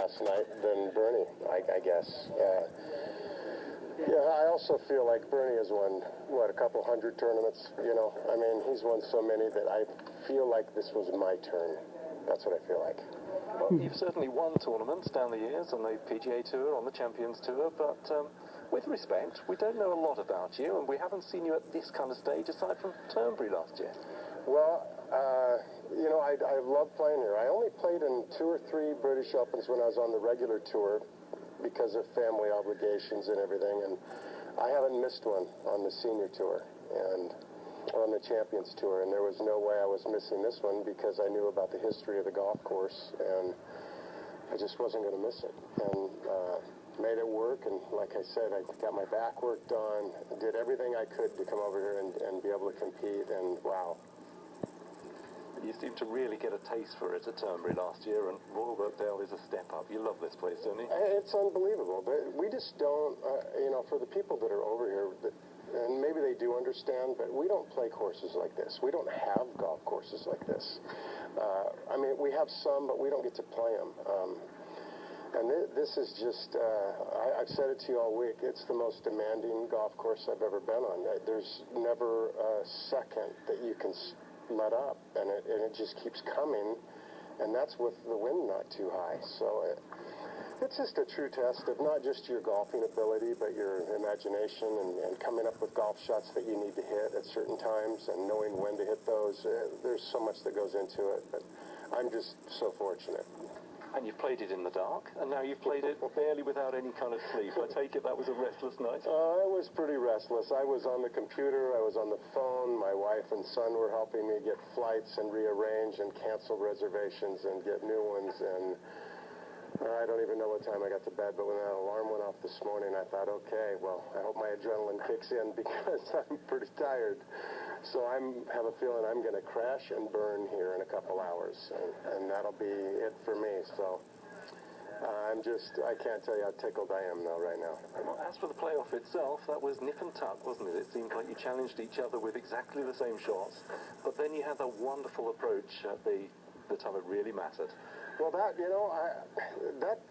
last night than Bernie, I guess. Yeah, I also feel like Bernie has won, what, a couple hundred tournaments, you know? I mean, he's won so many that I feel like this was my turn. That's what I feel like. Well, you've certainly won tournaments down the years on the PGA Tour, on the Champions Tour, but with respect, we don't know a lot about you, and we haven't seen you at this kind of stage aside from Turnberry last year. Well, you know, I love playing here. I only played in 2 or 3 British Opens when I was on the regular tour because of family obligations and everything, and I haven't missed one on the senior tour and on the Champions Tour, and there was no way I was missing this one because I knew about the history of the golf course, and I just wasn't going to miss it. And made it work, and like I said, I got my back work done, did everything I could to come over here and be able to compete, and wow. You seem to really get a taste for it at Turnberry last year, and Royal Birkdale is a step up. You love this place, don't you? It's unbelievable. We just don't, you know, for the people that are over here, and maybe they do understand, but we don't play courses like this. We don't have golf courses like this. I mean, we have some, but we don't get to play them. And this is just, I've said it to you all week, it's the most demanding golf course I've ever been on. There's never a second that you can let up, and it just keeps coming, and that's with the wind not too high. So it's just a true test of not just your golfing ability, but your imagination and coming up with golf shots that you need to hit at certain times and knowing when to hit those. There's so much that goes into it, but I'm just so fortunate. And you've played it in the dark, and now you've played it barely without any kind of sleep. I take it that was a restless night? It was pretty restless. I was on the computer, I was on the phone, my wife and son were helping me get flights and rearrange and cancel reservations and get new ones, and I don't even know what time I got to bed, but when that alarm went off this morning, I thought, okay, well, I hope my adrenaline kicks in because I'm pretty tired. So I have a feeling I'm going to crash and burn here in a couple hours, and that'll be it for me. So I can't tell you how tickled I am though right now. Well, as for the playoff itself, that was nip and tuck, wasn't it? It seemed like you challenged each other with exactly the same shots, but then you had a wonderful approach at the time it really mattered. Well, that, you know, that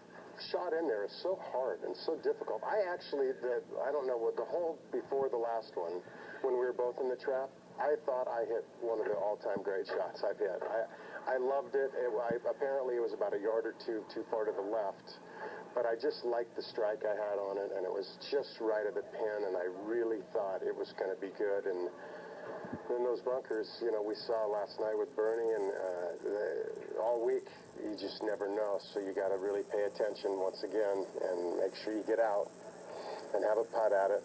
shot in there is so hard and so difficult. I don't know, what the hole before the last one, when we were both in the trap, I thought I hit one of the all-time great shots I've hit. I loved it. Apparently it was about a yard or two too far to the left, but I just liked the strike I had on it, and it was just right at the pin, and I really thought it was going to be good. And then those bunkers, you know, we saw last night with Bernie, and all week, you just never know, so you got to really pay attention once again and make sure you get out and have a putt at it.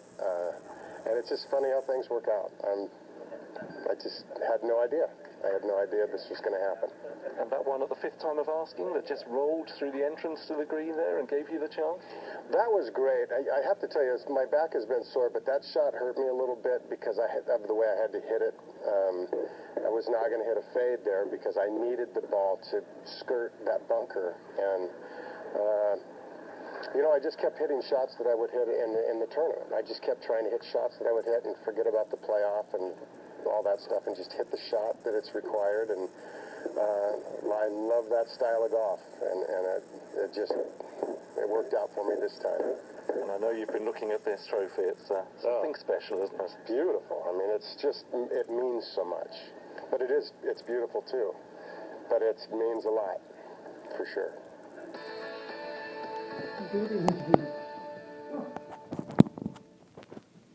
And it's just funny how things work out. I just had no idea. I had no idea this was going to happen. And that one at the 5th time of asking that just rolled through the entrance to the green there and gave you the chance? That was great. I have to tell you, my back has been sore, but that shot hurt me a little bit because of the way I had to hit it. I was not going to hit a fade there because I needed the ball to skirt that bunker. And, you know, I just kept hitting shots that I would hit in the tournament. I just kept trying to hit shots that I would hit and forget about the playoff and all that stuff and just hit the shot that it's required. And I love that style of golf, and it worked out for me this time. And I know you've been looking at this trophy. It's something special, isn't it? It's beautiful. I mean, it means so much. But it's beautiful too. But it means a lot, for sure.